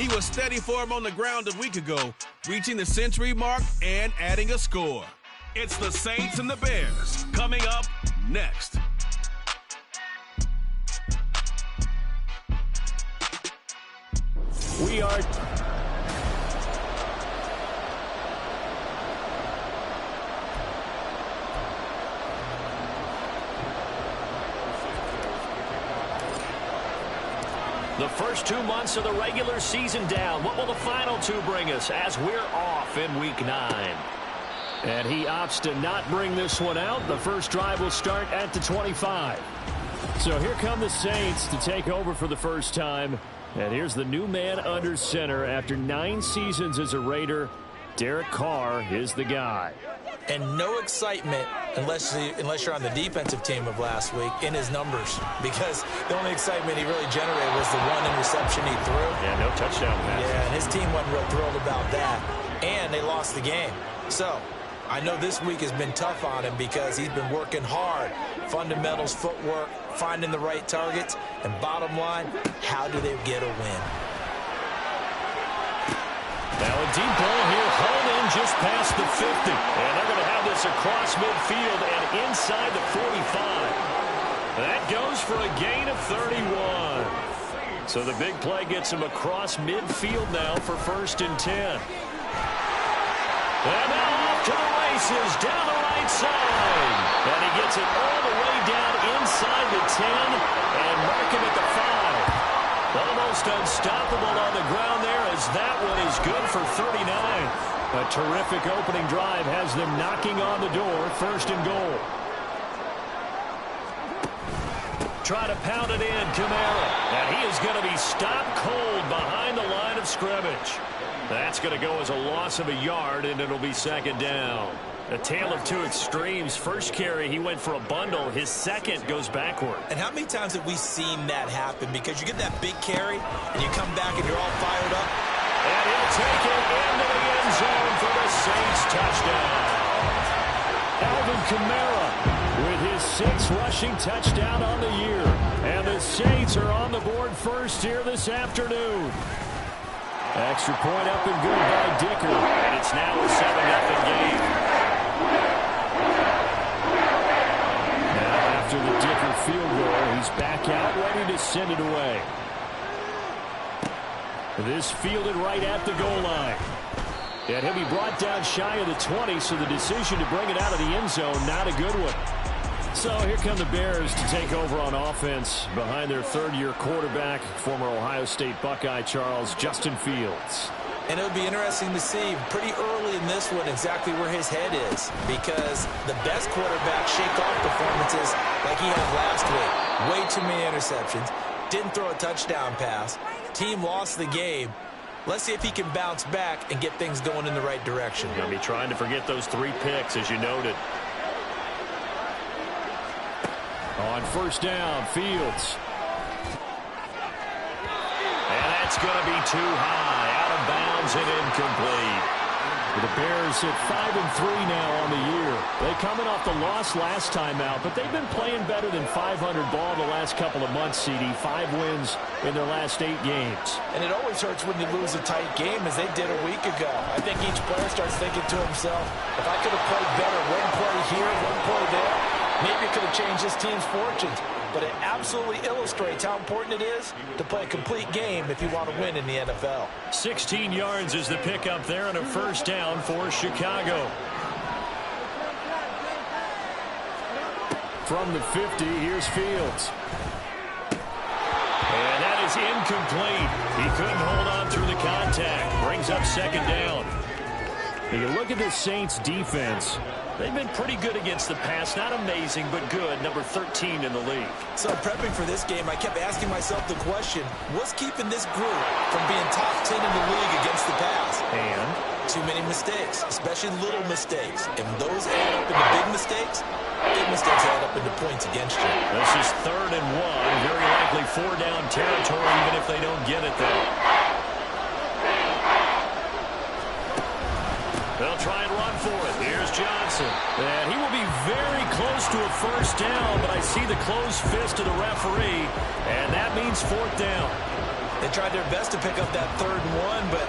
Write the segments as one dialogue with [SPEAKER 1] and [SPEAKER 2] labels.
[SPEAKER 1] He was steady for him on the ground a week ago, reaching the century mark and adding a score. It's the Saints and the Bears coming up next.
[SPEAKER 2] We are... The first 2 months of the regular season down. What will the final two bring us as we're off in Week 9? And he opts to not bring this one out. The first drive will start at the 25. So here come the Saints to take over for the first time. And here's the new man under center after 9 seasons as a Raider. Derek Carr is the guy.
[SPEAKER 3] And no excitement unless you're on the defensive team of last week in his numbers, because the only excitement he really generated was the one interception he threw.
[SPEAKER 2] Yeah, no touchdown pass.
[SPEAKER 3] Yeah, and his team wasn't real thrilled about that, and they lost the game. So I know this week has been tough on him because he's been working hard. Fundamentals, footwork, finding the right targets, and bottom line, how do they get a win?
[SPEAKER 2] Now a deep ball here, hauled in just past the 50. And they're going to have this across midfield and inside the 45. That goes for a gain of 31. So the big play gets him across midfield now for 1st and 10. And now off to the races, down the right side. And he gets it all the way down inside the 10 and mark him at the 5. Almost unstoppable on the ground there as that one is good for 39. A terrific opening drive has them knocking on the door, 1st and goal. Try to pound it in, Kamara. And he is going to be stopped cold behind the line of scrimmage. That's going to go as a loss of a yard, and it'll be 2nd down. A tale of two extremes. First carry, he went for a bundle. His second goes backward.
[SPEAKER 3] And how many times have we seen that happen? Because you get that big carry, and you come back and you're all fired up.
[SPEAKER 2] And he'll take it into the end zone for the Saints touchdown. Alvin Kamara with his 6th rushing touchdown on the year. And the Saints are on the board first here this afternoon. Extra point up and good by Dicker. And it's now a 7-0 game. Now after the Dicker field goal, he's back out ready to send it away. This fielded right at the goal line. And he'll be brought down shy of the 20, so the decision to bring it out of the end zone, not a good one. So here come the Bears to take over on offense behind their 3rd-year quarterback, former Ohio State Buckeye Justin Fields.
[SPEAKER 3] And it would be interesting to see pretty early in this one exactly where his head is, because the best quarterback shake off performances like he had last week. Way too many interceptions. Didn't throw a touchdown pass. Team lost the game. Let's see if he can bounce back and get things going in the right direction.
[SPEAKER 2] Going to be trying to forget those 3 picks, as you noted. On 1st down, Fields. And that's going to be too high. Out of bounds and incomplete. The Bears at 5-3 now on the year. They coming off the loss last time out, but they've been playing better than 500 ball the last couple of months, CD. 5 wins in their last 8 games.
[SPEAKER 3] And it always hurts when you lose a tight game, as they did a week ago. I think each player starts thinking to himself, if I could have played better, one play here, one play there, maybe it could have changed this team's fortunes. But it absolutely illustrates how important it is to play a complete game if you want to win in the NFL.
[SPEAKER 2] 16 yards is the pickup there and a 1st down for Chicago. From the 50, here's Fields. And that is incomplete. He couldn't hold on through the contact. Brings up 2nd down. You look at the Saints defense. They've been pretty good against the pass. Not amazing, but good. Number 13 in the league.
[SPEAKER 3] So prepping for this game, I kept asking myself the question, what's keeping this group from being top 10 in the league against the pass?
[SPEAKER 2] And?
[SPEAKER 3] Too many mistakes, especially little mistakes. And those add up into big mistakes add up into points against you.
[SPEAKER 2] This is 3rd and 1. Very likely 4-down territory, even if they don't get it there. They'll try and run for it. Here's Johnson. And he will be very close to a 1st down, but I see the closed fist of the referee, and that means 4th down.
[SPEAKER 3] They tried their best to pick up that 3rd and 1, but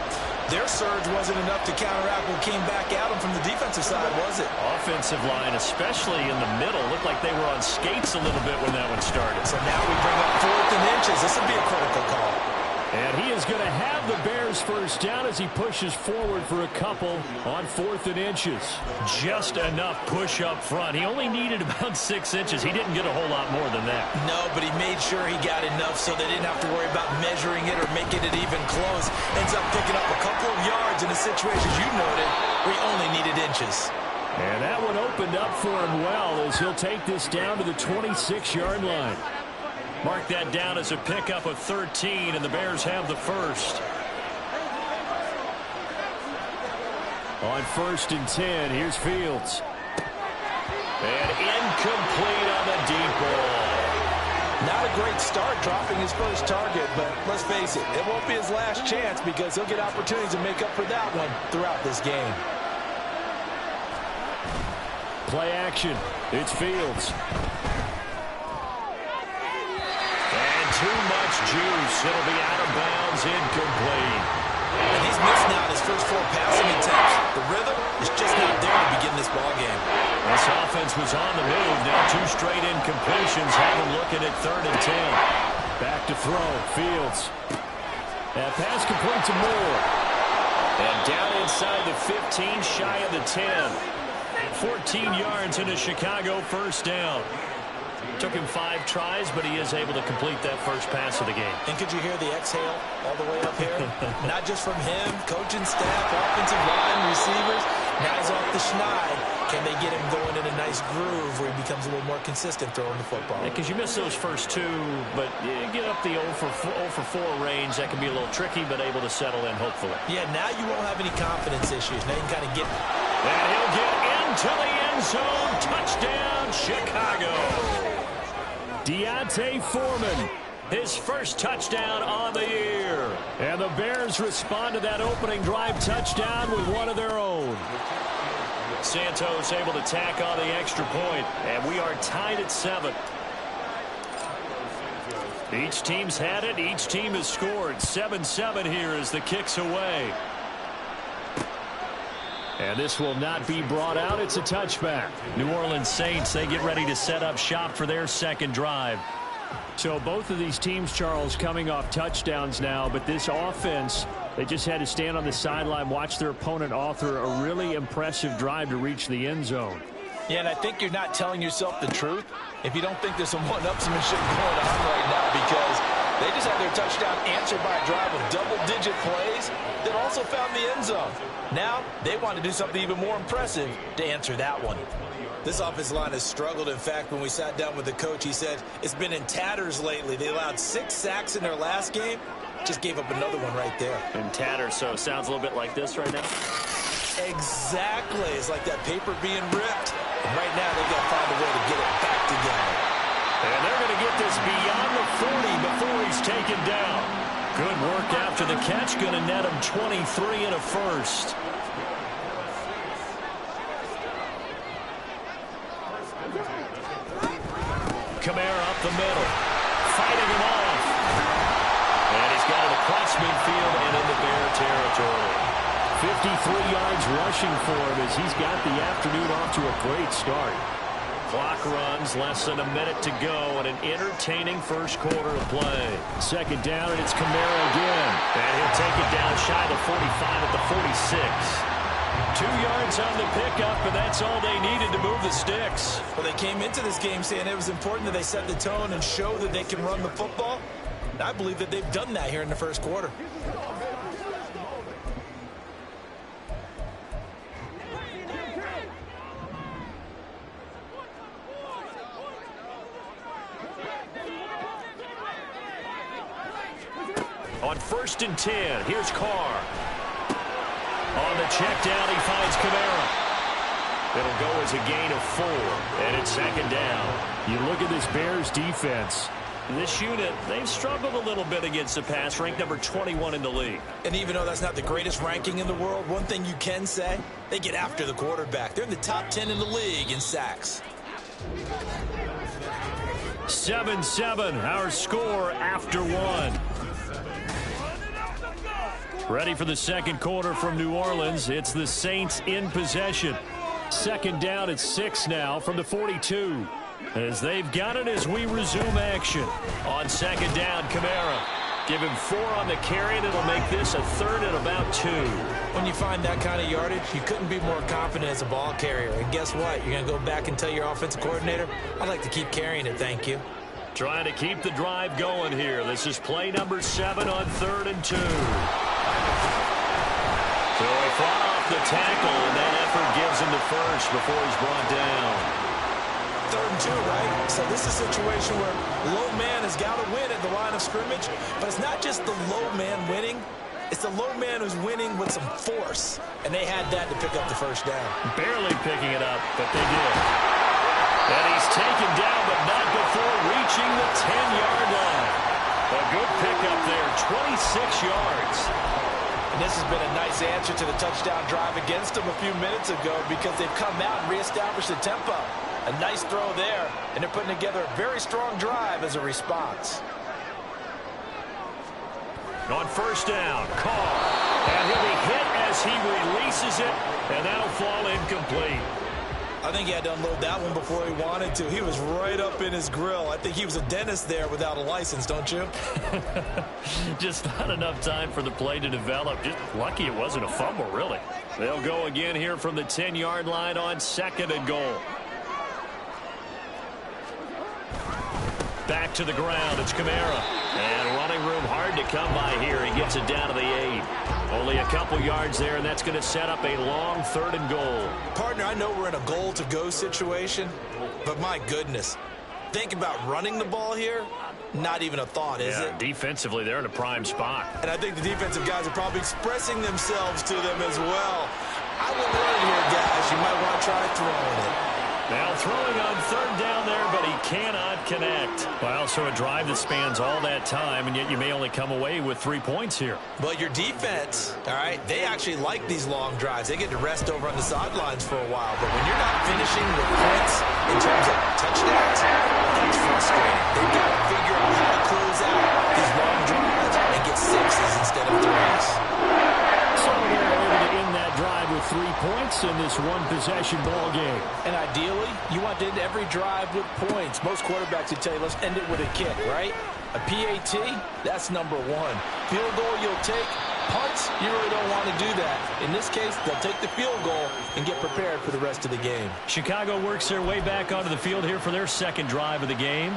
[SPEAKER 3] their surge wasn't enough to counteract what came back at them from the defensive side, was it?
[SPEAKER 2] Offensive line, especially in the middle, looked like they were on skates a little bit when that one started.
[SPEAKER 3] So now we bring up 4th and inches. This would be a critical call.
[SPEAKER 2] And he is going to have the Bears first down as he pushes forward for a couple on 4th and inches. Just enough push up front. He only needed about 6 inches. He didn't get a whole lot more than that.
[SPEAKER 3] No, but he made sure he got enough so they didn't have to worry about measuring it or making it even close. Ends up picking up a couple of yards in a situation, as you noted, where he only needed inches.
[SPEAKER 2] And that one opened up for him well as he'll take this down to the 26-yard line. Mark that down as a pickup of 13, and the Bears have the first. On 1st and 10, here's Fields. And incomplete on the deep ball.
[SPEAKER 3] Not a great start dropping his first target, but let's face it, it won't be his last chance because he'll get opportunities to make up for that one throughout this game.
[SPEAKER 2] Play action. It's Fields. Too much juice. It'll be out of bounds, incomplete.
[SPEAKER 3] And he's missed now his first 4 passing attempts. The rhythm is just not there to begin this ball game.
[SPEAKER 2] This offense was on the move. Now 2 straight incompletions. Have him looking at 3rd and 10. Back to throw. Fields. That pass complete to Moore. And down inside the 15, shy of the 10. 14 yards into Chicago, first down. Took him 5 tries, but he is able to complete that first pass of the game.
[SPEAKER 3] And could you hear the exhale all the way up here? Not just from him, coaching staff, offensive line, receivers. Now he's off the schneid. Can they get him going in a nice groove where he becomes a little more consistent throwing the football?
[SPEAKER 2] Because you miss those first 2, but you get up the 0 for 4 range. That can be a little tricky, but able to settle in, hopefully.
[SPEAKER 3] Yeah, now you won't have any confidence issues. Now you can kind of get...
[SPEAKER 2] And he'll get into the end zone. Touchdown, Chicago. D'Onta Foreman, his first touchdown on the year. And the Bears respond to that opening drive touchdown with one of their own. Santos able to tack on the extra point, and we are tied at 7. Each team's had it. Each team has scored. 7-7 here as the kick's away. And this will not be brought out. It's a touchback. New Orleans Saints, they get ready to set up shop for their second drive. So both of these teams, Charles, coming off touchdowns now, but this offense, they just had to stand on the sideline, watch their opponent author a really impressive drive to reach the end zone.
[SPEAKER 3] Yeah, and I think you're not telling yourself the truth if you don't think there's some one-upsmanship going on right now, because they just had their touchdown answered by a drive of double-digit plays that also found the end zone. Now, they want to do something even more impressive to answer that one. This offensive line has struggled. In fact, when we sat down with the coach, he said it's been in tatters lately. They allowed 6 sacks in their last game. Just gave up another one right there.
[SPEAKER 2] In tatters, so it sounds a little bit like this right now.
[SPEAKER 3] Exactly. It's like that paper being ripped. And right now, they've got to find a way to get it back together.
[SPEAKER 2] And they're going to get this beyond the 40 before he's taken down. Good work after the catch. Going to net him 23 and a first. Kamara up the middle. Fighting him off. And he's got it across midfield and into Bear territory. 53 yards rushing for him as he's got the afternoon off to a great start. Clock runs, less than a minute to go, and an entertaining first quarter of play. Second down, and it's Kamara again. And he'll take it down shy of the 45 at the 46. 2 yards on the pickup, and that's all they needed to move the sticks.
[SPEAKER 3] Well, they came into this game saying it was important that they set the tone and show that they can run the football. And I believe that they've done that here in the first quarter.
[SPEAKER 2] On 1st and 10, here's Carr. On the check down, he finds Kamara. It'll go as a gain of 4, and it's second down. You look at this Bears defense. This unit, they've struggled a little bit against the pass, ranked number 21 in the league.
[SPEAKER 3] And even though that's not the greatest ranking in the world, one thing you can say, they get after the quarterback. They're in the top 10 in the league in sacks.
[SPEAKER 2] 7-7, our score after 1. Ready for the second quarter from New Orleans. It's the Saints in possession. Second down at 6 now from the 42. As they've got it as we resume action. On second down, Kamara. Give him 4 on the carry, and it'll make this a third and about 2.
[SPEAKER 3] When you find that kind of yardage, you couldn't be more confident as a ball carrier. And guess what? You're going to go back and tell your offensive coordinator, I'd like to keep carrying it, thank you.
[SPEAKER 2] Trying to keep the drive going here. This is play number 7 on 3rd and 2. So he fought off the tackle, and that effort gives him the first before he's brought down.
[SPEAKER 3] 3rd and 2, right? So this is a situation where low man has got to win at the line of scrimmage, but it's not just the low man winning. It's the low man who's winning with some force, and they had that to pick up the first down.
[SPEAKER 2] Barely picking it up, but they did. And he's taken down, but not before reaching the 10-yard line. A good pickup there, 26 yards.
[SPEAKER 3] And this has been a nice answer to the touchdown drive against them a few minutes ago because they've come out and reestablished the tempo. A nice throw there, and they're putting together a very strong drive as a response.
[SPEAKER 2] On first down, Carr. And he'll be hit as he releases it, and that'll fall incomplete.
[SPEAKER 3] I think he had to unload that one before he wanted to. He was right up in his grill. I think he was a dentist there without a license, don't you?
[SPEAKER 2] Just not enough time for the play to develop. Just lucky it wasn't a fumble, really. They'll go again here from the 10-yard line on 2nd and goal. Back to the ground. It's Kamara. And running room hard to come by here. He gets it down to the 8. Only a couple yards there, and that's going to set up a long 3rd and goal.
[SPEAKER 3] Partner, I know we're in a goal-to-go situation, but my goodness. Think about running the ball here. Not even a thought, is it?
[SPEAKER 2] Defensively, they're in a prime spot.
[SPEAKER 3] And I think the defensive guys are probably expressing themselves to them as well. I would run it here, guys. You might want to try throwing it.
[SPEAKER 2] Now throwing on 3rd down there, but he cannot connect. Well, so a drive that spans all that time, and yet you may only come away with 3 points here.
[SPEAKER 3] But your defense, all right, they actually like these long drives. They get to rest over on the sidelines for a while. But when you're not finishing with points in terms of touchdowns, that's frustrating. They've got to figure out how to close out these long drives and get 6s instead of 3s.
[SPEAKER 2] So they're able to end that drive with 3 points in this one-possession ball game.
[SPEAKER 3] And ideally, you want to end every drive with points. Most quarterbacks would tell you, let's end it with a kick, right? A PAT, that's number 1. Field goal you'll take. Punts, you really don't want to do that. In this case, they'll take the field goal and get prepared for the rest of the game.
[SPEAKER 2] Chicago works their way back onto the field here for their second drive of the game.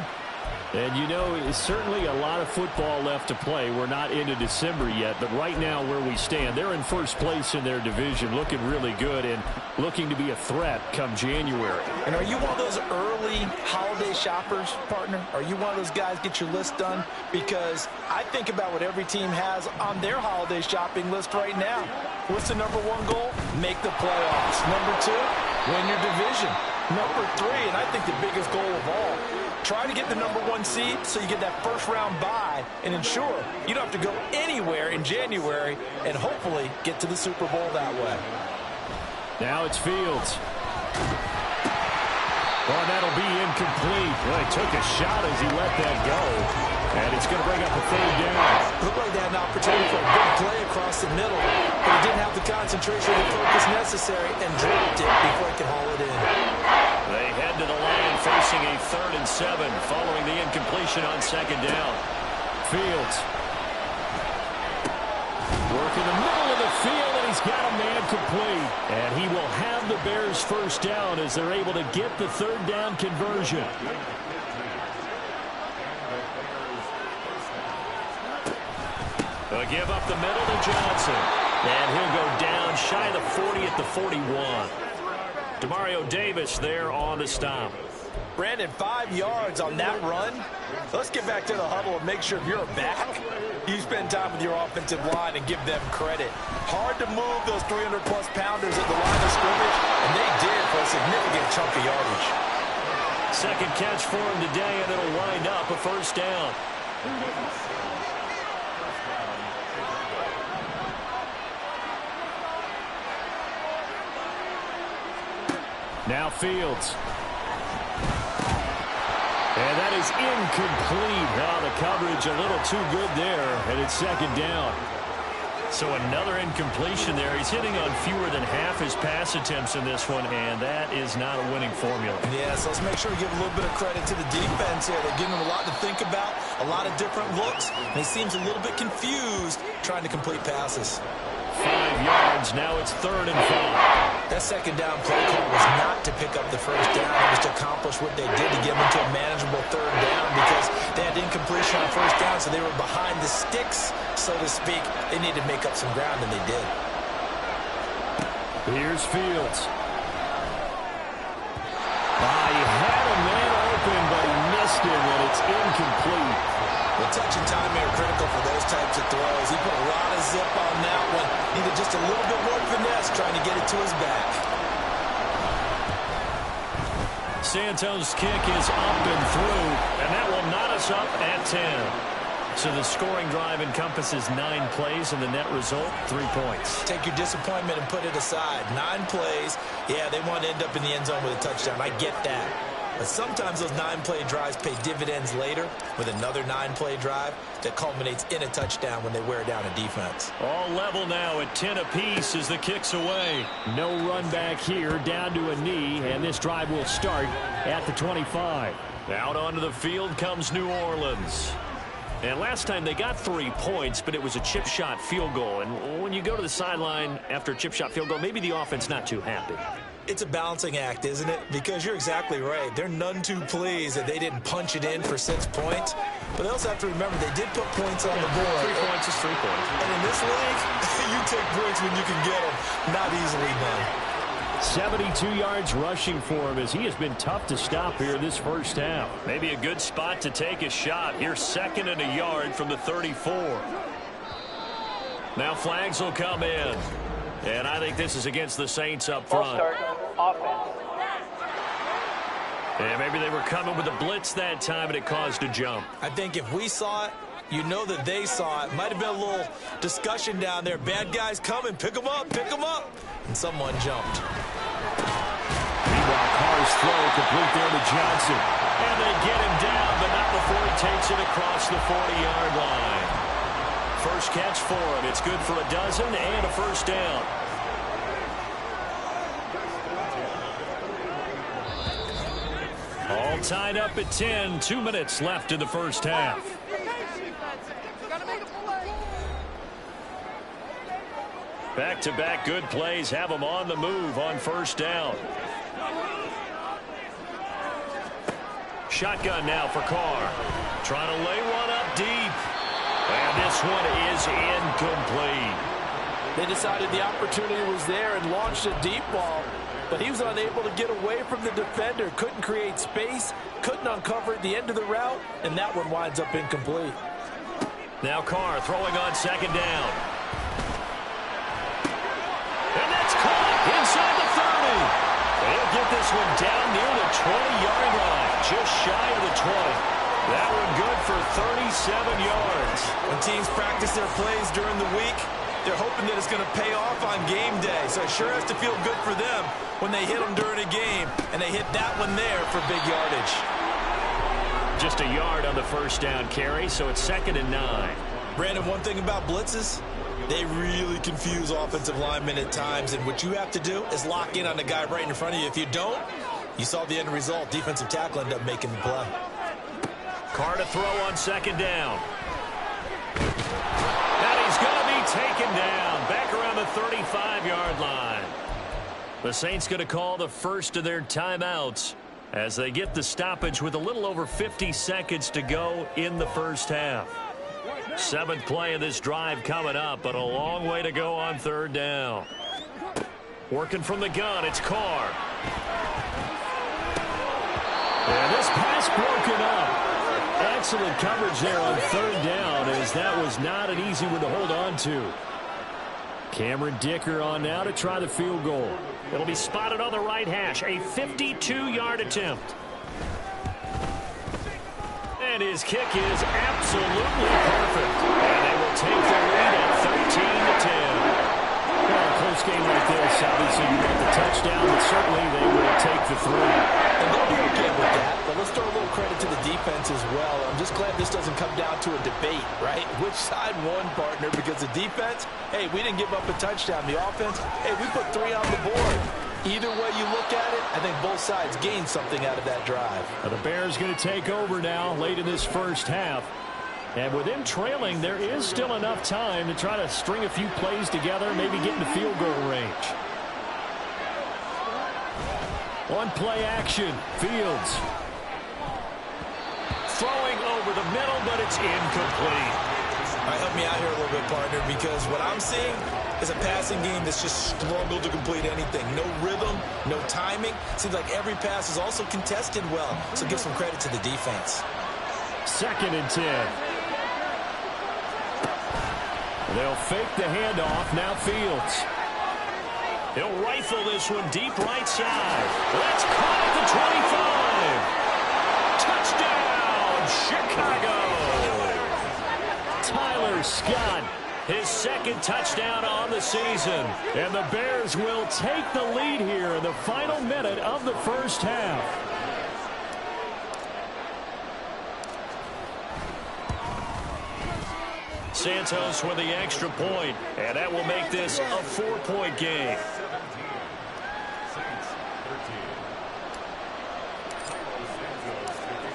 [SPEAKER 2] And, you know, it's certainly a lot of football left to play. We're not into December yet, but right now where we stand, they're in first place in their division, looking really good and looking to be a threat come January.
[SPEAKER 3] And are you one of those early holiday shoppers, partner? Are you one of those guys get your list done? Because I think about what every team has on their holiday shopping list right now. What's the number 1 goal? Make the playoffs. Number 2, win your division. Number 3, and I think the biggest goal of all, try to get the number 1 seed so you get that first-round bye and ensure you don't have to go anywhere in January and hopefully get to the Super Bowl that way.
[SPEAKER 2] Now it's Fields. Well, that'll be incomplete. Well, he took a shot as he let that go. And it's going to bring up a 3rd down.
[SPEAKER 3] Looked like they had an opportunity for a big play across the middle, but he didn't have the concentration or the focus necessary and dropped it before he could haul it in.
[SPEAKER 2] They head to the line facing a 3rd and 7 following the incompletion on 2nd down. Fields. Working the middle of the field, and he's got a man complete. And he will have the Bears first down as they're able to get the 3rd down conversion. A give up the middle to Johnson. And he'll go down shy of the 40 at the 41. Demario Davis there on the stop.
[SPEAKER 3] Brandon, 5 yards on that run. Let's get back to the huddle and make sure if you're a back, you spend time with your offensive line and give them credit. Hard to move those 300-plus pounders at the line of scrimmage, and they did for a significant chunk of yardage.
[SPEAKER 2] Second catch for him today, and it'll wind up a first down. Now Fields. And that is incomplete. Oh, the coverage a little too good there, and it's 2nd down. So another incompletion there. He's hitting on fewer than half his pass attempts in this one, and that is not a winning formula.
[SPEAKER 3] Yeah, so let's make sure we give a little bit of credit to the defense here. They're giving him a lot to think about, a lot of different looks, and he seems a little bit confused trying to complete passes.
[SPEAKER 2] 5 yards. Now it's 3rd and 5.
[SPEAKER 3] That second down play call was not to pick up the first down. It was to accomplish what they did to get them into a manageable 3rd down because they had incompletion on first down, so they were behind the sticks, so to speak. They needed to make up some ground, and they did.
[SPEAKER 2] Here's Fields. He had a man open, but he missed him, and it's incomplete.
[SPEAKER 3] The touch and time are critical for those types of throws. He put a lot of zip on that one. Needed just a little bit more finesse trying to get it to his back.
[SPEAKER 2] Santos' kick is up and through, and that will knot us up at 10. So the scoring drive encompasses 9 plays, and the net result, 3 points.
[SPEAKER 3] Take your disappointment and put it aside. 9 plays. Yeah, they want to end up in the end zone with a touchdown. I get that. But sometimes those 9-play drives pay dividends later with another 9-play drive that culminates in a touchdown when they wear down a defense.
[SPEAKER 2] All level now at 10 apiece as the kick's away. No run back here, down to a knee, and this drive will start at the 25. Out onto the field comes New Orleans. And last time they got 3 points, but it was a chip shot field goal. And when you go to the sideline after a chip shot field goal, maybe the offense not too happy.
[SPEAKER 3] It's a balancing act, isn't it? Because you're exactly right. They're none too pleased that they didn't punch it in for 6 points. But they also have to remember they did put points on the board.
[SPEAKER 2] 3 points is 3 points.
[SPEAKER 3] And in this league, you take points when you can get them. Not easily done.
[SPEAKER 2] 72 yards rushing for him as he has been tough to stop here this first half. Maybe a good spot to take a shot. Here's 2nd and a yard from the 34. Now flags will come in. And I think this is against the Saints up front.
[SPEAKER 4] Offense.
[SPEAKER 2] And maybe they were coming with a blitz that time and it caused a jump.
[SPEAKER 3] I think if we saw it, you know that they saw it. Might have been a little discussion down there. Bad guys coming. Pick them up. Pick them up. And someone jumped.
[SPEAKER 2] Meanwhile, Carr's throw complete there to Johnson. And they get him down, but not before he takes it across the 40-yard line. First catch for him. It's good for a dozen and a first down. All tied up at 10. 2 minutes left in the first half. Back-to-back good plays have them on the move on first down. Shotgun now for Carr. Trying to lay one up deep. And this one is incomplete.
[SPEAKER 4] They decided the opportunity was there and launched a deep ball, but he was unable to get away from the defender. Couldn't create space, couldn't uncover at the end of the route, and that one winds up incomplete.
[SPEAKER 2] Now Carr throwing on 2nd down. And that's caught inside the 30. They'll get this one down near the 20-yard line, just shy of the 20. That one good for 37 yards.
[SPEAKER 3] When teams practice their plays during the week, they're hoping that it's going to pay off on game day. So it sure has to feel good for them when they hit them during a game. And they hit that one there for big yardage.
[SPEAKER 2] Just a yard on the first down carry, so it's 2nd and 9.
[SPEAKER 3] Brandon, one thing about blitzes, they really confuse offensive linemen at times. And what you have to do is lock in on the guy right in front of you. If you don't, you saw the end result. Defensive tackle ended up making the play.
[SPEAKER 2] Carr to throw on 2nd down. And he's going to be taken down back around the 35-yard line. The Saints going to call the first of their timeouts as they get the stoppage with a little over 50 seconds to go in the first half. 7th play of this drive coming up, but a long way to go on 3rd down. Working from the gun, it's Carr. And this pass broken up. Excellent coverage there on 3rd down, as that was not an easy one to hold on to. Cameron Dicker on now to try the field goal. It'll be spotted on the right hash, a 52-yard attempt. And his kick is absolutely perfect. And they will take the lead at 13-10. Well, a close game like this, obviously you want the touchdown, but certainly they will take the 3.
[SPEAKER 4] And they'll be okay with that, but let's throw a little credit to the defense as well. I'm just glad this doesn't come down to a debate, right? Which Both side won, partner, because the defense, hey, we didn't give up a touchdown. The offense, hey, we put 3 on the board. Either way you look at it, I think both sides gained something out of that drive.
[SPEAKER 2] Well, the Bears going to take over now late in this first half. And with them trailing, there is still enough time to try to string a few plays together, maybe get into field goal range. One play action. Fields. Throwing over the middle, but it's incomplete.
[SPEAKER 3] All right, help me out here a little bit, partner, because what I'm seeing is a passing game that's just struggled to complete anything. No rhythm, no timing. Seems like every pass is also contested well, so give some credit to the defense.
[SPEAKER 2] 2nd and 10. They'll fake the handoff. Now Fields. He'll rifle this one deep right side. That's caught at the 25. Touchdown, Chicago. Tyler Scott, his 2nd touchdown on the season. And the Bears will take the lead here in the final minute of the first half. Santos with the extra point, and that will make this a 4-point game.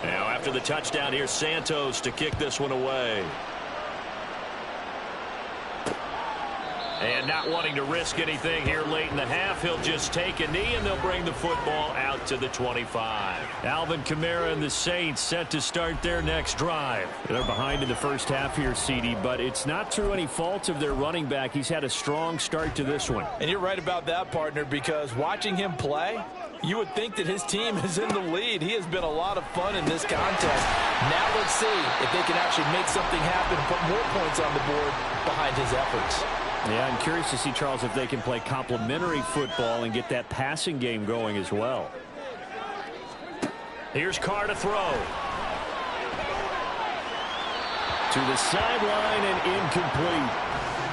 [SPEAKER 2] Now after the touchdown, here's Santos to kick this one away. And not wanting to risk anything here late in the half, he'll just take a knee and they'll bring the football out to the 25. Alvin Kamara and the Saints set to start their next drive. They're behind in the first half here, CD, but it's not through any fault of their running back. He's had a strong start to this one.
[SPEAKER 4] And you're right about that, partner, because watching him play, you would think that his team is in the lead. He has been a lot of fun in this contest. Now let's see if they can actually make something happen, put more points on the board behind his efforts.
[SPEAKER 2] Yeah, I'm curious to see, Charles, if they can play complementary football and get that passing game going as well. Here's Carr to throw. To the sideline and incomplete.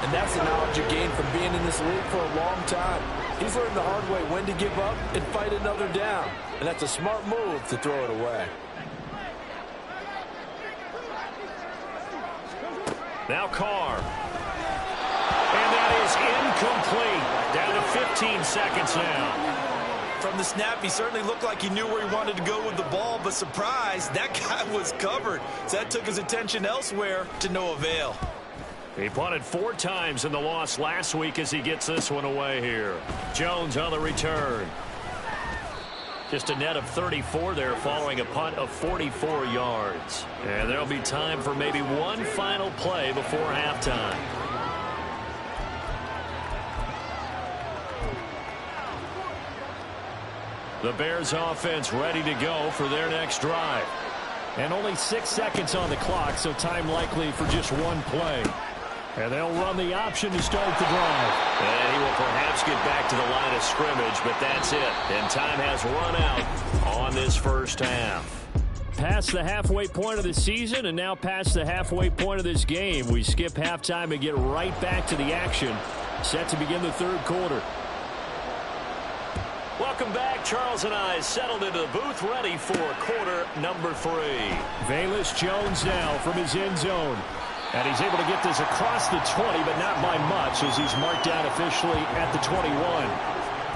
[SPEAKER 4] And that's the knowledge you gain from being in this league for a long time. He's learned the hard way when to give up and fight another down. And that's a smart move to throw it away.
[SPEAKER 2] Now Carr. And that is incomplete. Down to 15 seconds now.
[SPEAKER 3] From the snap, he certainly looked like he knew where he wanted to go with the ball, but surprise, that guy was covered. So that took his attention elsewhere to no avail.
[SPEAKER 2] He punted 4 times in the loss last week as he gets this one away here. Jones on the return. Just a net of 34 there following a punt of 44 yards. And there'll be time for maybe one final play before halftime. The Bears offense ready to go for their next drive. And only 6 seconds on the clock, so time likely for just one play. And they'll run the option to start the drive. And he will perhaps get back to the line of scrimmage, but that's it. And time has run out on this first half. Past the halfway point of the season and now past the halfway point of this game. We skip halftime and get right back to the action. Set to begin the third quarter. Welcome back. Charles and I settled into the booth ready for quarter number 3. Velus Jones now from his end zone. And he's able to get this across the 20, but not by much as he's marked down officially at the 21.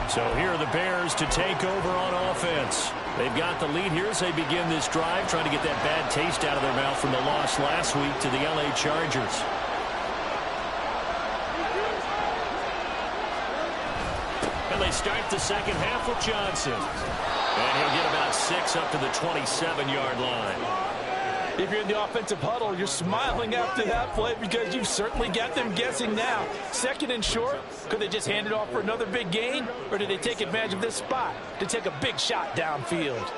[SPEAKER 2] So here are the Bears to take over on offense. They've got the lead here as they begin this drive, trying to get that bad taste out of their mouth from the loss last week to the LA Chargers. And they start the second half with Johnson. And he'll get about 6 up to the 27-yard line.
[SPEAKER 4] If you're in the offensive huddle, you're smiling after that play because you've certainly got them guessing now. 2nd and short, could they just hand it off for another big gain? Or did they take advantage of this spot to take a big shot downfield?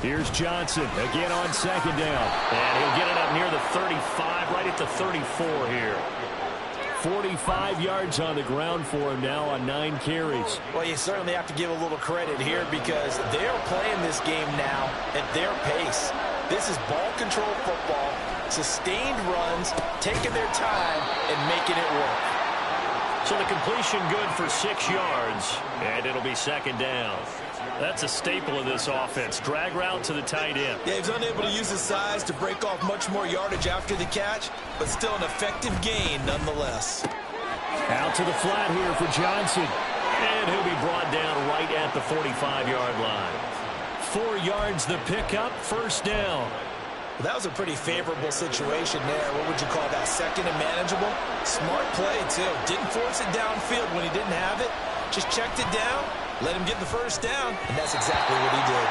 [SPEAKER 2] Here's Johnson again on 2nd down. And he'll get it up near the 35, right at the 34 here. 45 yards on the ground for him now on 9 carries.
[SPEAKER 3] Well, you certainly have to give a little credit here because they're playing this game now at their pace. This is ball control football, sustained runs, taking their time and making it work.
[SPEAKER 2] So the completion good for 6 yards, and it'll be 2nd down. That's a staple of this offense. Drag route to the tight end.
[SPEAKER 3] Yeah, he's unable to use his size to break off much more yardage after the catch, but still an effective gain nonetheless.
[SPEAKER 2] Out to the flat here for Johnson. And he'll be brought down right at the 45-yard line. 4 yards the pickup, first down.
[SPEAKER 3] Well, that was a pretty favorable situation there. What would you call that? Second and manageable? Smart play, too. Didn't force it downfield when he didn't have it. Just checked it down, let him get the first down, and that's exactly what he did.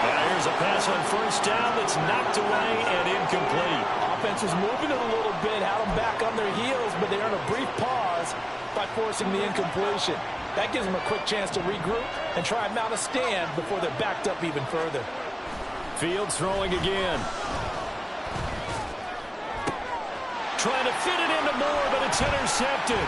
[SPEAKER 2] Now here's a pass on first down that's knocked away and incomplete.
[SPEAKER 4] Offense was moving it a little bit, had them back on their heels, but they earned a brief pause by forcing the incompletion. That gives them a quick chance to regroup and try and mount a stand before they're backed up even further.
[SPEAKER 2] Fields throwing again. Trying to fit it into Moore, but it's intercepted.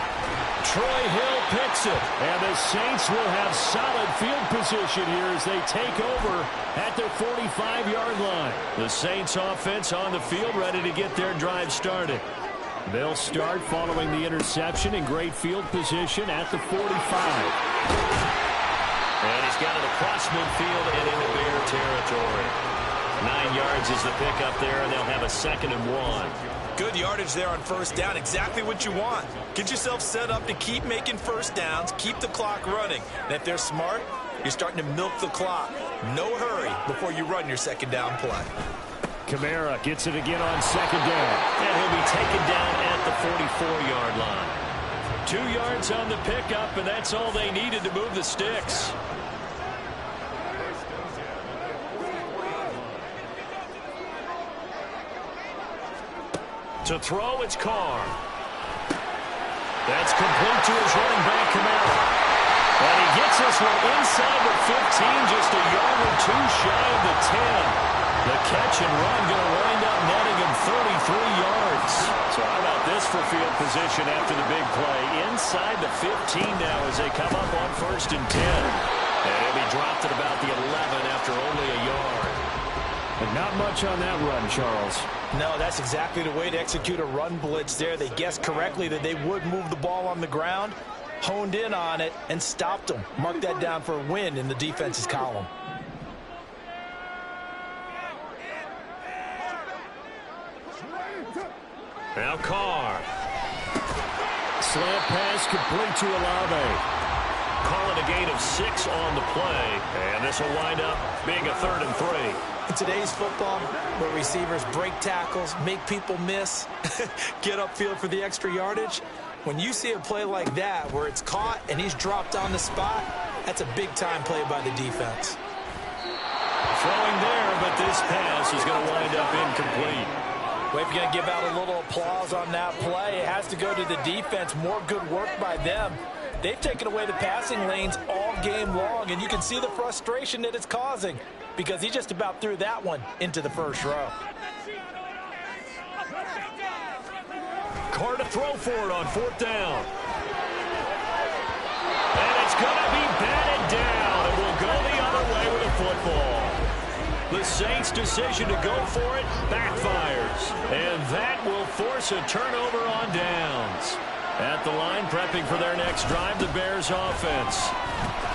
[SPEAKER 2] Troy Hill picks it. And the Saints will have solid field position here as they take over at their 45-yard line. The Saints offense on the field ready to get their drive started. They'll start following the interception in great field position at the 45. And he's got it across midfield and into Bear territory. 9 yards is the pickup there, and they'll have a 2nd and 1.
[SPEAKER 3] Good yardage there on first down. Exactly what you want. Get yourself set up to keep making first downs, keep the clock running. And if they're smart, you're starting to milk the clock. No hurry before you run your second down play.
[SPEAKER 2] Kamara gets it again on 2nd down. And he'll be taken down at the 44-yard line. 2 yards on the pickup, and that's all they needed to move the sticks. To throw, it's Carr. That's complete to his running back, Kamara. And he gets this one inside the 15, just a yard or 2 shy of the 10. The catch and run going to wind up netting him 33 yards. So how about this for field position after the big play? Inside the 15 now as they come up on 1st and 10. And he'll be dropped at about the 11 after only a yard. But not much on that run, Charles.
[SPEAKER 3] No, that's exactly the way to execute a run blitz there. They guessed correctly that they would move the ball on the ground, honed in on it, and stopped them. Mark that down for a win in the defense's column.
[SPEAKER 2] Now Carr. Slant pass complete to Olave. Calling a gain of 6 on the play. And this will wind up being a 3rd and 3.
[SPEAKER 3] In today's football, where receivers break tackles, make people miss, get upfield for the extra yardage, when you see a play like that where it's caught and he's dropped on the spot, that's a big-time play by the defense.
[SPEAKER 2] Throwing there, but this pass is going to wind up incomplete.
[SPEAKER 4] Well, if you're going to give out a little applause on that play, it has to go to the defense. More good work by them. They've taken away the passing lanes all game long, and you can see the frustration that it's causing because he just about threw that one into the first row.
[SPEAKER 2] Carr to throw for it on 4th down. And it's going to be batted down, and we'll go the other way with a football. The Saints' decision to go for it backfires, and that will force a turnover on downs. At the line, prepping for their next drive, the Bears offense.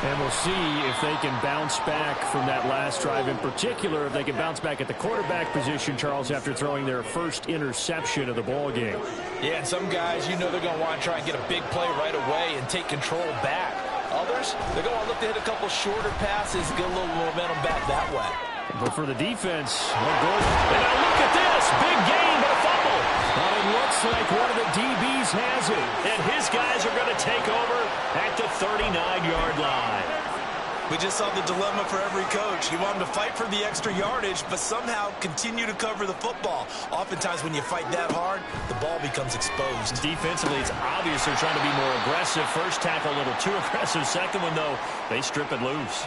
[SPEAKER 2] And we'll see if they can bounce back from that last drive. In particular, if they can bounce back at the quarterback position, Charles, after throwing their first interception of the ball game.
[SPEAKER 4] Yeah, and some guys, you know they're going to want to try and get a big play right away and take control back. Others, they're going to look to hit a couple shorter passes, get a little momentum back that way.
[SPEAKER 2] But for the defense, well, good. And now look at this. Big gain, but a fumble. But it looks like one of the DBs has it. And his guys are going to take over at the 39-yard line.
[SPEAKER 3] We just saw the dilemma for every coach. You want them to fight for the extra yardage, but somehow continue to cover the football. Oftentimes when you fight that hard, the ball becomes exposed.
[SPEAKER 2] Defensively, it's obvious they're trying to be more aggressive. First tackle a little too aggressive. Second one, though, they strip it loose.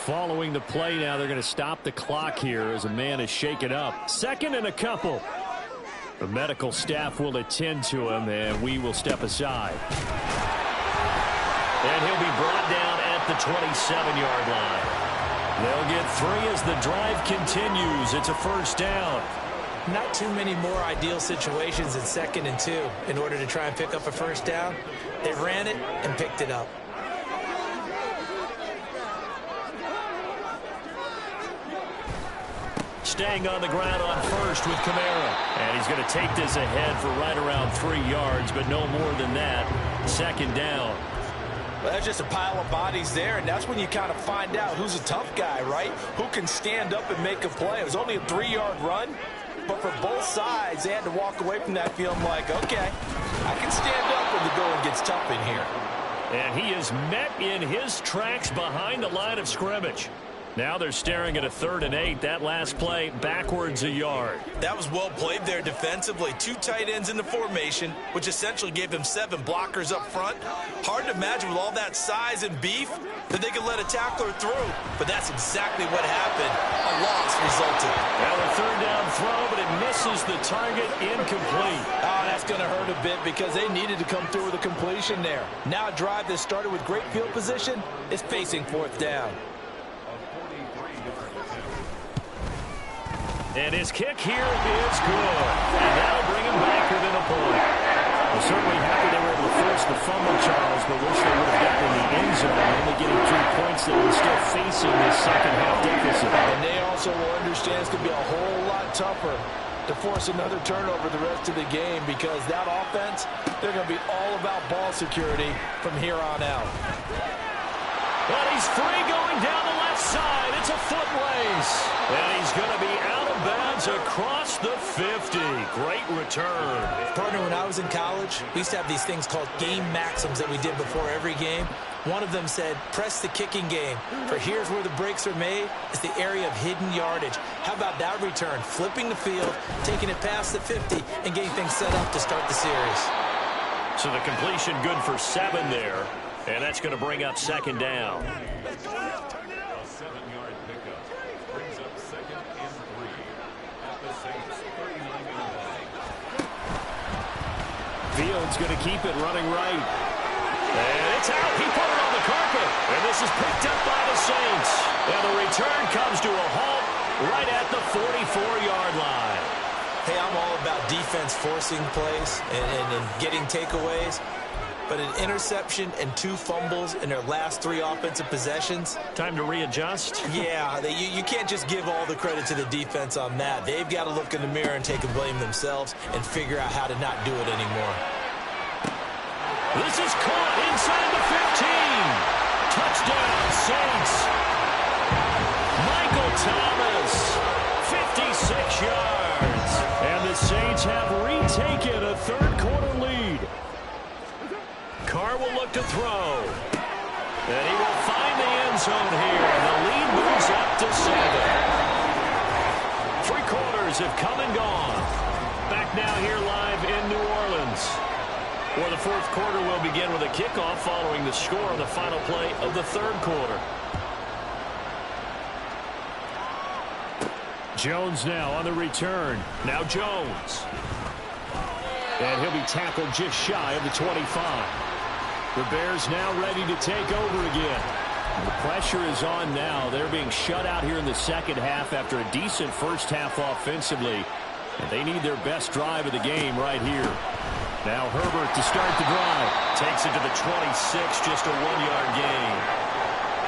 [SPEAKER 2] Following the play now, they're going to stop the clock here as a man is shaken up. 2nd and a couple. The medical staff will attend to him, and we will step aside. And he'll be brought down at the 27-yard line. They'll get 3 as the drive continues. It's a first down.
[SPEAKER 3] Not too many more ideal situations in 2nd and 2 in order to try and pick up a first down. They ran it and picked it up.
[SPEAKER 2] staying on the ground on first with Kamara. And he's going to take this ahead for right around 3 yards, but no more than that. Second down.
[SPEAKER 3] Well, that's just a pile of bodies there, and that's when you kind of find out who's a tough guy, right? Who can stand up and make a play. It was only a 3-yard run, but for both sides, they had to walk away from that feeling like, okay, I can stand up when the going gets tough in here.
[SPEAKER 2] And he is met in his tracks behind the line of scrimmage. Now they're staring at a 3rd and 8. That last play backwards a yard.
[SPEAKER 3] That was well played there defensively. 2 tight ends in the formation, which essentially gave them 7 blockers up front. Hard to imagine with all that size and beef that they could let a tackler through. But that's exactly what happened. A loss resulted.
[SPEAKER 2] Now a 3rd down throw, but it misses the target, incomplete.
[SPEAKER 4] Oh, that's going to hurt a bit because they needed to come through with a completion there. Now a drive that started with great field position is facing 4th down.
[SPEAKER 2] And his kick here is good. And that'll bring him back within a point. We're certainly happy they were able to force the fumble, Charles, but wish they would have gotten in the end zone, only getting 3 points that were still facing this second-half deficit.
[SPEAKER 4] And they also will understand it's going to be a whole lot tougher to force another turnover the rest of the game because that offense, they're going to be all about ball security from here on out.
[SPEAKER 2] But he's free going down the left side. It's a foot race. And he's going to be out of bounds across the 50. Great return.
[SPEAKER 3] Partner, when I was in college, we used to have these things called game maxims that we did before every game. One of them said, press the kicking game. For here's where the breaks are made. It's the area of hidden yardage. How about that return? Flipping the field, taking it past the 50, and getting things set up to start the series.
[SPEAKER 2] So the completion good for 7 there. And that's going to bring up 2nd down. Fields going to keep it running right. And it's out. He put it on the carpet. And this is picked up by the Saints. And the return comes to a halt right at the 44-yard line.
[SPEAKER 3] Hey, I'm all about defense forcing plays and getting takeaways. But an interception and 2 fumbles in their last 3 offensive possessions.
[SPEAKER 2] Time to readjust?
[SPEAKER 3] Yeah, you can't just give all the credit to the defense on that. They've got to look in the mirror and take a blame themselves and figure out how to not do it anymore.
[SPEAKER 2] This is caught inside the 15. Touchdown, Saints. Michael Thomas, 56 yards. And the Saints have retaken a 3rd quarter lead. Carr will look to throw. And he will find the end zone here. And the lead moves up to 7. 3 quarters have come and gone. Back now here live in New Orleans. Well, the 4th quarter will begin with a kickoff following the score on the final play of the 3rd quarter. Jones now on the return. Now Jones. And he'll be tackled just shy of the 25. The Bears now ready to take over again. The pressure is on now. They're being shut out here in the second half after a decent first half offensively. And they need their best drive of the game right here. Now Herbert to start the drive. Takes it to the 26, just a 1-yard gain.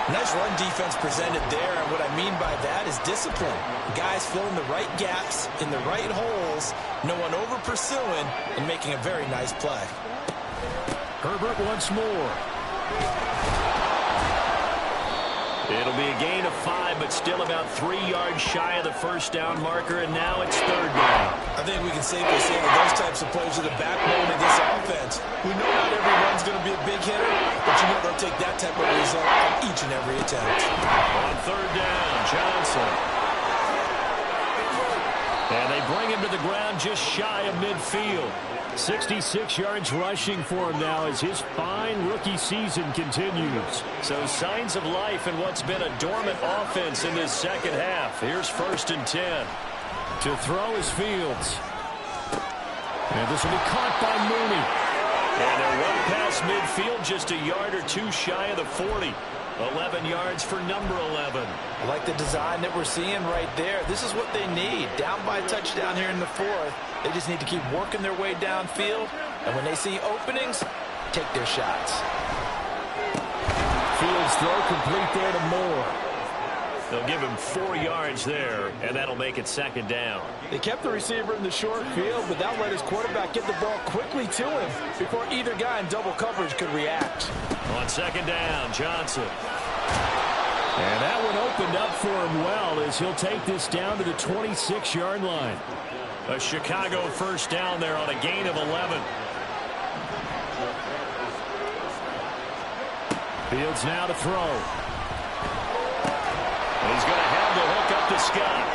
[SPEAKER 3] Nice run defense presented there, and what I mean by that is discipline. Guys filling the right gaps in the right holes, no one over-pursuing, and making a very nice play.
[SPEAKER 2] Herbert once more. It'll be a gain of 5, but still about 3 yards shy of the first down marker, and now it's 3rd down.
[SPEAKER 3] I think we can safely say that those types of plays are the backbone of this offense. We know not every run's going to be a big hitter, but you know they'll take that type of result on each and every attempt.
[SPEAKER 2] On 3rd down, Johnson. And they bring him to the ground just shy of midfield. 66 yards rushing for him now as his fine rookie season continues. So signs of life in what's been a dormant offense in this second half. Here's 1st and 10. To throw is Fields. And this will be caught by Mooney. And they're well past midfield, just a yard or 2 shy of the 40. 11 yards for number 11.
[SPEAKER 4] I like the design that we're seeing right there. This is what they need. Down by a touchdown here in the 4th. They just need to keep working their way downfield. And when they see openings, take their shots.
[SPEAKER 2] Fields throw complete there to Moore. They'll give him 4 yards there, and that'll make it second down.
[SPEAKER 4] They kept the receiver in the short field, but that let his quarterback get the ball quickly to him before either guy in double coverage could react.
[SPEAKER 2] On second down, Johnson. And that one opened up for him well as he'll take this down to the 26-yard line. A Chicago first down there on a gain of 11. Fields now to throw. He's going to have the hook up to Scott.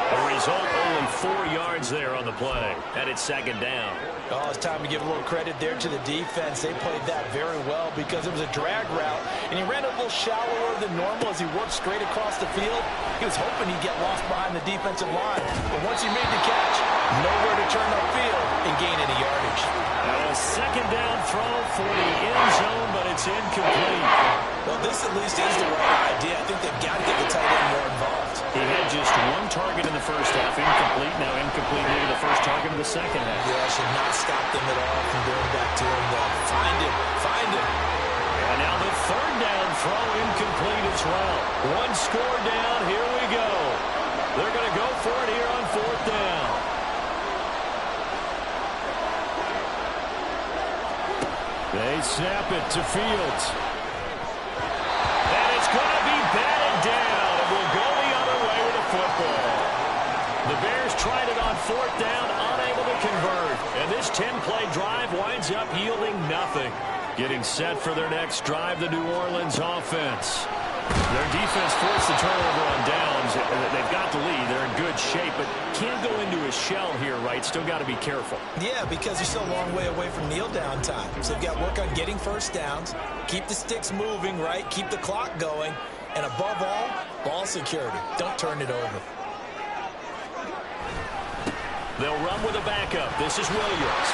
[SPEAKER 2] The result, only 4 yards there on the play. And it's second down.
[SPEAKER 4] Oh, it's time to give a little credit there to the defense. They played that very well because it was a drag route, and he ran a little shallower than normal as he worked straight across the field. He was hoping he'd get lost behind the defensive line. But once he made the catch, nowhere to turn upfield and gain any yardage.
[SPEAKER 2] A second down throw for the end zone, but it's incomplete.
[SPEAKER 4] Well, this at least is the right idea. I think they've got to get the tight end more involved.
[SPEAKER 2] He had just 1 target in the first half, incomplete. Now incomplete maybe the first target of the second half.
[SPEAKER 4] Yeah, should not stop them at all from going back to him, though. Find him. Find him.
[SPEAKER 2] And now the third down throw incomplete as well. 1 score down. Here we go. They're going to go for it here on 4th down. They snap it to Fields. And it's going to be batted down. And we'll go the other way with the football. The Bears tried it on 4th down, unable to convert. And this 10-play drive winds up yielding nothing. Getting set for their next drive, the New Orleans offense. Their defense forced the turnover on downs. They've got the lead. They're in good shape, but can't go into a shell here, right? Still got to be careful.
[SPEAKER 4] Yeah, because you're still a long way away from kneel down time. So they've got to work on getting first downs, keep the sticks moving, right? Keep the clock going, and above all, ball security. Don't turn it over.
[SPEAKER 2] They'll run with a backup. This is Williams.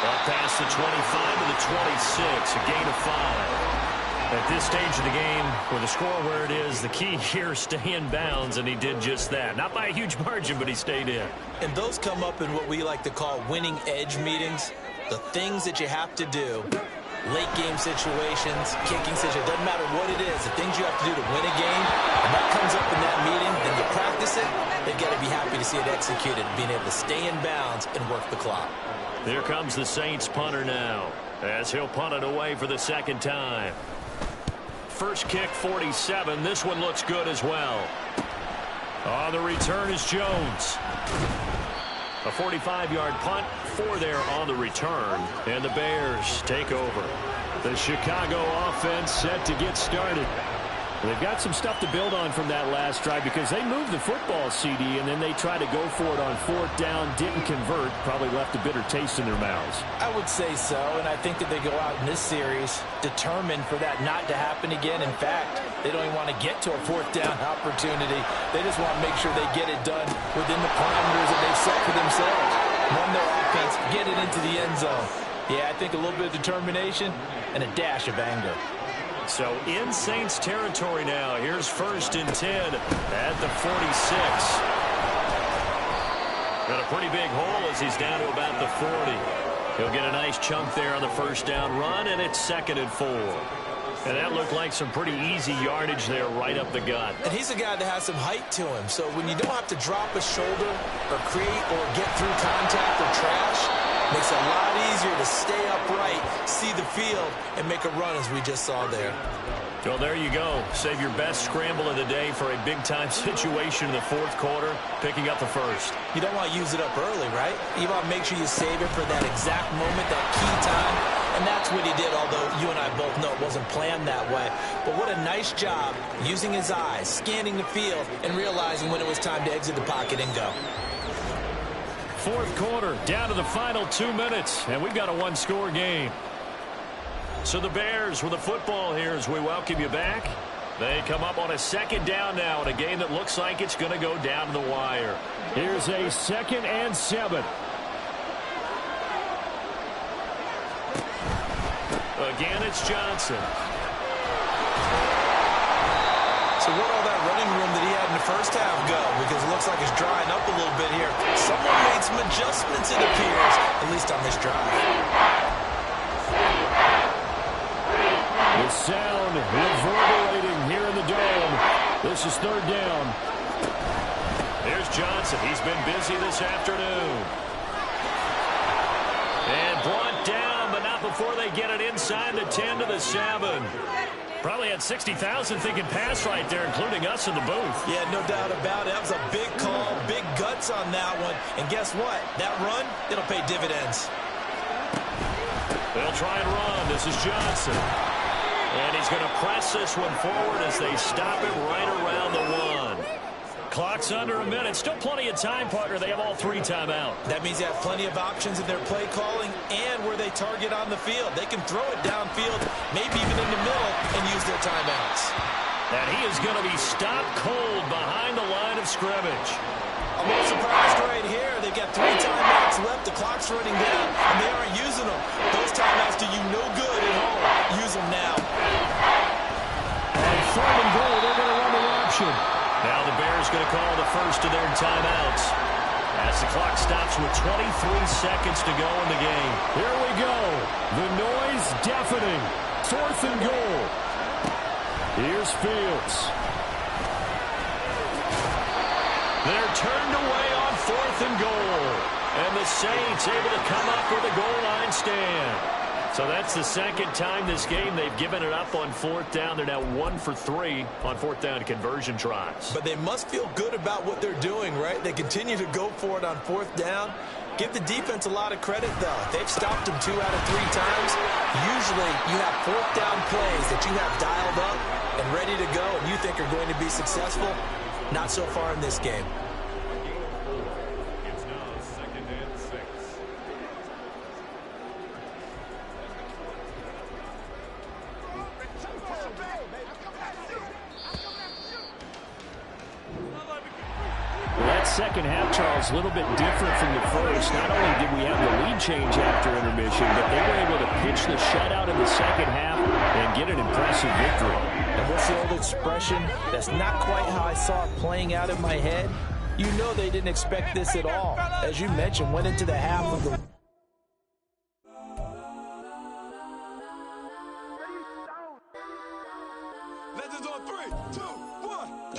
[SPEAKER 2] Up past the 25 to the 26, a gain of 5. At this stage of the game, with the score where it is, the key here, stay in bounds, and he did just that. Not by a huge margin, but he stayed in.
[SPEAKER 4] And those come up in what we like to call winning edge meetings. The things that you have to do, late game situations, kicking situations, doesn't matter what it is, the things you have to do to win a game, and that comes up in that meeting, then you practice it, they've got to be happy to see it executed, being able to stay in bounds and work the clock.
[SPEAKER 2] Here comes the Saints punter now, as he'll punt it away for the second time. First kick, 47. This one looks good as well. On the return is Jones. A 45-yard punt, 4 there on the return. And the Bears take over. The Chicago offense set to get started. They've got some stuff to build on from that last drive because they moved the football, CD, and then they tried to go for it on 4th down, didn't convert, probably left a bitter taste in their mouths.
[SPEAKER 4] I would say so, and I think that they go out in this series determined for that not to happen again. In fact, they don't even want to get to a 4th down opportunity. They just want to make sure they get it done within the parameters that they've set for themselves. Run their offense, get it into the end zone. Yeah, I think a little bit of determination and a dash of anger.
[SPEAKER 2] So in Saints territory now. Here's 1st and 10 at the 46. Got a pretty big hole as he's down to about the 40. He'll get a nice chunk there on the first down run, and it's 2nd and 4. And that looked like some pretty easy yardage there right up the gut.
[SPEAKER 4] And he's a guy that has some height to him. So when you don't have to drop a shoulder or create or get through contact or trash, makes it a lot easier to stay upright, see the field, and make a run as we just saw there.
[SPEAKER 2] Well, there you go. Save your best scramble of the day for a big-time situation in the 4th quarter, picking up the first.
[SPEAKER 4] You don't want to use it up early, right? You want to make sure you save it for that exact moment, that key time. And that's what he did, although you and I both know it wasn't planned that way. But what a nice job using his eyes, scanning the field, and realizing when it was time to exit the pocket and go.
[SPEAKER 2] 4th quarter, down to the final 2 minutes, and we've got a 1-score game. So the Bears with the football here as we welcome you back. They come up on a 2nd down now in a game that looks like it's going to go down to the wire. Here's a 2nd and 7. Again, it's Johnson.
[SPEAKER 4] So where'd all that running room that he had in the first half go? Because it looks like it's drying up a little bit here. Someone made some adjustments, it appears, at least on this drive.
[SPEAKER 2] The sound reverberating here in the dome This is third down. Here's Johnson. He's been busy this afternoon. And brought down, but not before they get it inside the 10 to the 7. Probably had 60,000 thinking pass right there, including us in the booth.
[SPEAKER 3] Yeah, no doubt about it. That was a big call, big guts on that one. And guess what? That run, it'll pay dividends.
[SPEAKER 2] They'll try and run. This is Johnson. And he's going to press this one forward as they stop it right around the 1. Clock's under a minute. Still plenty of time, partner. They have all 3 timeout.
[SPEAKER 3] That means they have plenty of options in their play calling and where they target on the field. They can throw it downfield, maybe even in the middle, and use their timeouts.
[SPEAKER 2] And he is going to be stopped cold behind the line of scrimmage.
[SPEAKER 3] I'm a little surprised right here. They've got 3 timeouts left. The clock's running down, and they aren't using them. Those timeouts do you no good at home. Use them now.
[SPEAKER 2] And third and goal, they're going to run the option. Now the Bears going to call the first of their timeouts as the clock stops with 23 seconds to go in the game. Here we go. The noise deafening. Fourth and goal. Here's Fields. They're turned away on fourth and goal. And the Saints able to come up with a goal line stand. So that's the second time this game they've given it up on fourth down. They're now 1 for 3 on fourth down conversion tries.
[SPEAKER 3] But they must feel good about what they're doing, right? They continue to go for it on fourth down. Give the defense a lot of credit, though. They've stopped them 2 out of 3 times. Usually you have fourth down plays that you have dialed up and ready to go and you think are going to be successful. Not so far in this game.
[SPEAKER 1] It's now 2nd and 6.
[SPEAKER 2] That second half, Charles, a little bit different from the first. Not only did we have the lead change after intermission, but they were able to pitch the shutout in the second half and get an impressive victory.
[SPEAKER 3] And what's the old expression? That's not quite how I saw it playing out in my head. You know they didn't expect this at all. As you mentioned, went into the half of the
[SPEAKER 1] Legends on 3, 2,